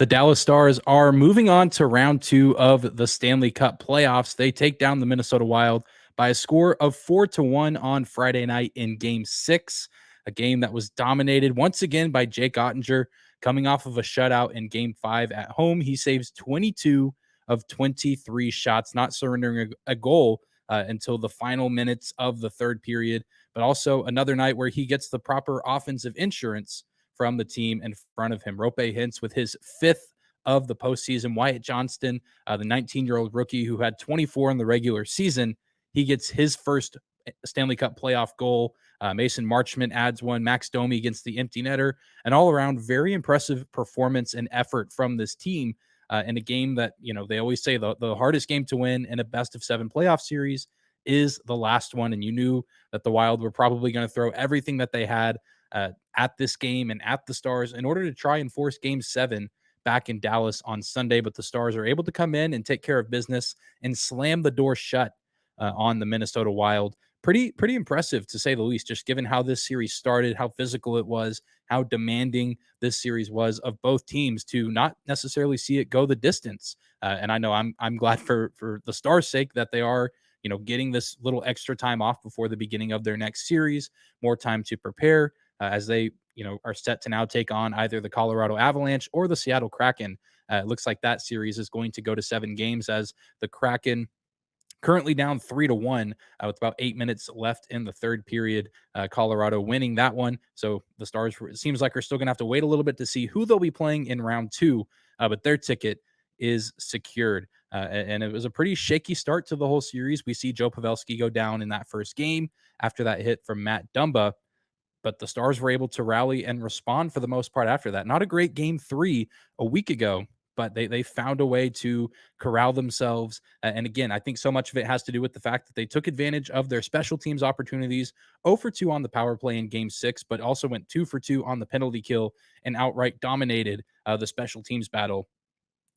The Dallas Stars are moving on to round two of the Stanley Cup playoffs. They take down the Minnesota Wild by a score of 4-1 on Friday night in game six, a game that was dominated once again by Jake Oettinger coming off of a shutout in game five at home. He saves 22 of 23 shots, not surrendering a goal until the final minutes of the third period, but also another night where he gets the proper offensive insurance from the team in front of him. Roope Hintz with his fifth of the postseason. Wyatt Johnston, the 19-year-old rookie who had 24 in the regular season, he gets his first Stanley Cup playoff goal. Mason Marchment adds one. Max Domi against the empty netter. An all-around very impressive performance and effort from this team in a game that, they always say the hardest game to win in a best-of-7 playoff series is the last one. And you knew that the Wild were probably going to throw everything that they had at this game and at the Stars in order to try and force game 7 back in Dallas on Sunday. But the Stars are able to come in and take care of business and slam the door shut on the Minnesota Wild. Pretty impressive, to say the least, just given how this series started, how physical it was, how demanding this series was of both teams to not necessarily see it go the distance. And I know I'm glad for the Stars' sake that they are, getting this little extra time off before the beginning of their next series, more time to prepare as they, are set to now take on either the Colorado Avalanche or the Seattle Kraken. It looks like that series is going to go to 7 games as the Kraken currently down 3-1 with about 8 minutes left in the third period. Colorado winning that one. So the Stars, it seems like, are still going to have to wait a little bit to see who they'll be playing in round 2, but their ticket is secured. And it was a pretty shaky start to the whole series. We see Joe Pavelski go down in that first game after that hit from Matt Dumba, but the Stars were able to rally and respond for the most part after that. Not a great game 3 a week ago, but they found a way to corral themselves. And again, I think so much of it has to do with the fact that they took advantage of their special teams opportunities, 0 for 2 on the power play in game 6, but also went 2 for 2 on the penalty kill and outright dominated the special teams battle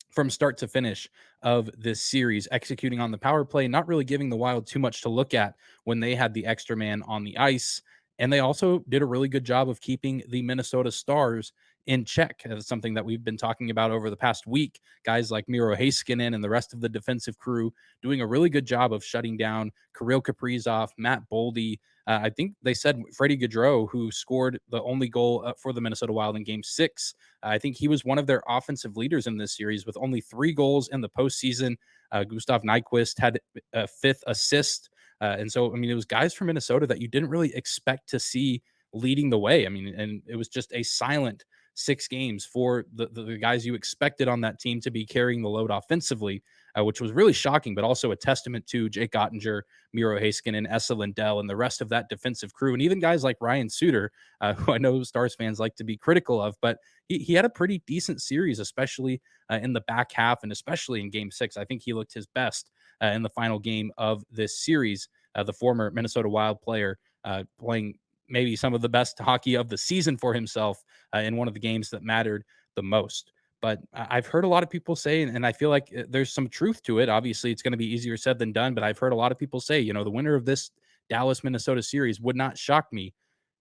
from start to finish of this series, executing on the power play, not really giving the Wild too much to look at when they had the extra man on the ice. And they also did a really good job of keeping the Minnesota Stars in check. That's something that we've been talking about over the past week. Guys like Miro Heiskanen and the rest of the defensive crew doing a really good job of shutting down Kirill Kaprizov, Matt Boldy. I think they said Freddie Gaudreau, who scored the only goal for the Minnesota Wild in game 6. I think he was one of their offensive leaders in this series with only 3 goals in the postseason. Gustav Nyquist had a 5th assist. And so, it was guys from Minnesota that you didn't really expect to see leading the way. And it was just a silent 6 games for the guys you expected on that team to be carrying the load offensively, which was really shocking, but also a testament to Jake Oettinger, Miro Heiskanen, Esa Lindell, and the rest of that defensive crew. And even guys like Ryan Suter, who I know Stars fans like to be critical of, but he had a pretty decent series, especially in the back half and especially in game 6. I think he looked his best in the final game of this series. The former Minnesota Wild player playing maybe some of the best hockey of the season for himself in one of the games that mattered the most. But I've heard a lot of people say, and I feel like there's some truth to it. Obviously, it's going to be easier said than done, but I've heard a lot of people say, the winner of this Dallas-Minnesota series would not shock me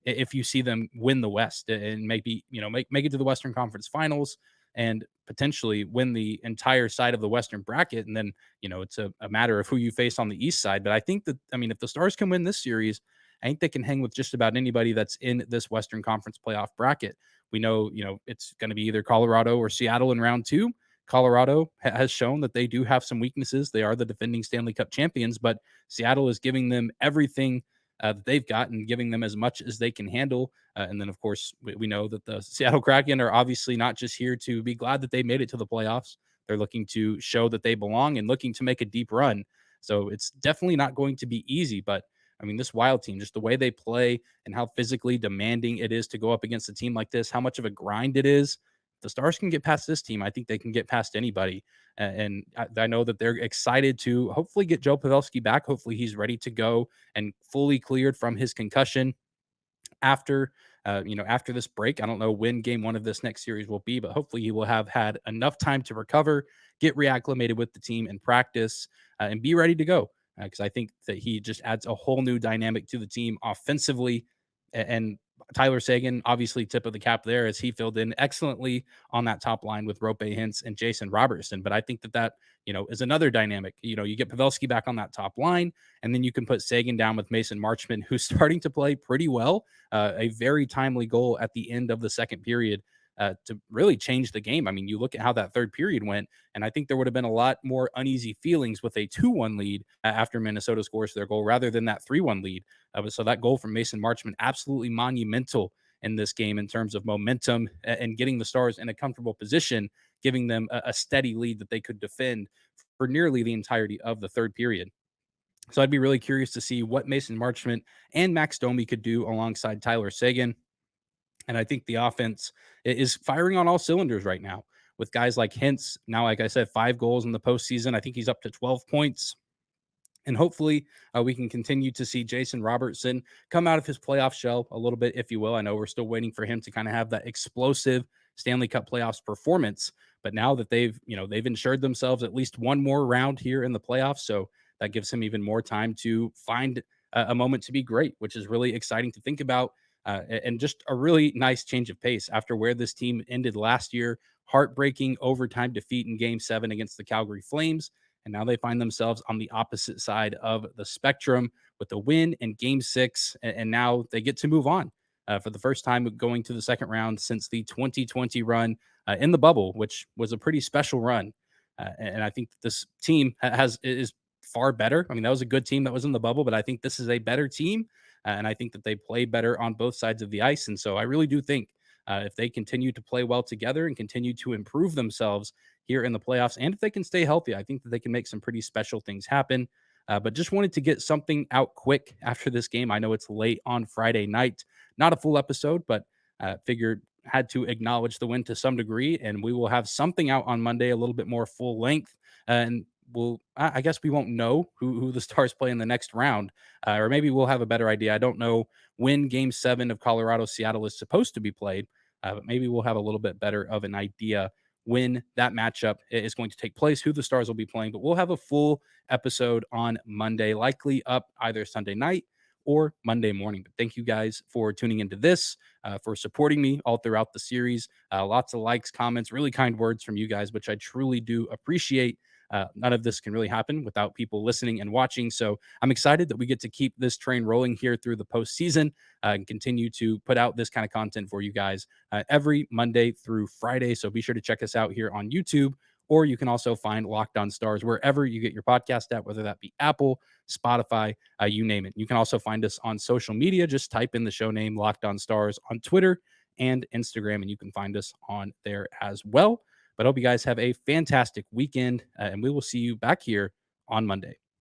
if you see them win the West and maybe, make it to the Western Conference Finals and potentially win the entire side of the Western bracket. And then, it's a matter of who you face on the East side. But I think that, if the Stars can win this series, I think they can hang with just about anybody that's in this Western Conference playoff bracket. We know, it's going to be either Colorado or Seattle in round 2. Colorado has shown that they do have some weaknesses. They are the defending Stanley Cup champions, but Seattle is giving them everything that they've got and giving them as much as they can handle. And then, of course, we know that the Seattle Kraken are obviously not just here to be glad that they made it to the playoffs. They're looking to show that they belong and looking to make a deep run. So it's definitely not going to be easy, but this Wild team, just the way they play and how physically demanding it is to go up against a team like this, how much of a grind it is. The Stars can get past this team. I think they can get past anybody. And I know that they're excited to hopefully get Joe Pavelski back. Hopefully he's ready to go and fully cleared from his concussion after this break. I don't know when game 1 of this next series will be, but hopefully he will have had enough time to recover, get reacclimated with the team and practice and be ready to go. Because I think that he just adds a whole new dynamic to the team offensively and Tyler Seguin, obviously tip of the cap there, as he filled in excellently on that top line with Roope Hintz and Jason Robertson. But I think that is another dynamic. You get Pavelski back on that top line, and then you can put Seguin down with Mason Marchment, who's starting to play pretty well. A very timely goal at the end of the second period to really change the game. I mean, you look at how that third period went, and I think there would have been a lot more uneasy feelings with a 2-1 lead after Minnesota scores their goal rather than that 3-1 lead. So that goal from Mason Marchment, absolutely monumental in this game in terms of momentum and getting the Stars in a comfortable position, giving them a steady lead that they could defend for nearly the entirety of the third period. So I'd be really curious to see what Mason Marchment and Max Domi could do alongside Tyler Seguin. And I think the offense is firing on all cylinders right now with guys like Hintz. Now, like I said, 5 goals in the postseason. I think he's up to 12 points. And hopefully we can continue to see Jason Robertson come out of his playoff shell a little bit, if you will. I know we're still waiting for him to kind of have that explosive Stanley Cup playoffs performance. But now that they've ensured themselves at least one more round here in the playoffs. So that gives him even more time to find a moment to be great, which is really exciting to think about. And just a really nice change of pace after where this team ended last year. Heartbreaking overtime defeat in Game 7 against the Calgary Flames. And now they find themselves on the opposite side of the spectrum with the win in Game 6. And now they get to move on for the first time going to the second round since the 2020 run in the bubble, which was a pretty special run. And I think this team is far better. I mean, that was a good team that was in the bubble, but I think this is a better team. And I think that they play better on both sides of the ice. And so I really do think if they continue to play well together and continue to improve themselves here in the playoffs, and if they can stay healthy, I think that they can make some pretty special things happen. But just wanted to get something out quick after this game. I know it's late on Friday night, not a full episode, but figured had to acknowledge the win to some degree. And we will have something out on Monday, a little bit more full length. And I guess we won't know who the Stars play in the next round, or maybe we'll have a better idea. I don't know when Game 7 of Colorado Seattle is supposed to be played, but maybe we'll have a little bit better of an idea when that matchup is going to take place, who the Stars will be playing. But we'll have a full episode on Monday, likely up either Sunday night or Monday morning. But thank you guys for tuning into this, for supporting me all throughout the series. Lots of likes, comments, really kind words from you guys, which I truly do appreciate. None of this can really happen without people listening and watching. So I'm excited that we get to keep this train rolling here through the postseason and continue to put out this kind of content for you guys every Monday through Friday. So be sure to check us out here on YouTube, or you can also find Locked On Stars wherever you get your podcast at, whether that be Apple, Spotify, you name it. You can also find us on social media. Just type in the show name Locked On Stars on Twitter and Instagram, and you can find us on there as well. But I hope you guys have a fantastic weekend, and we will see you back here on Monday.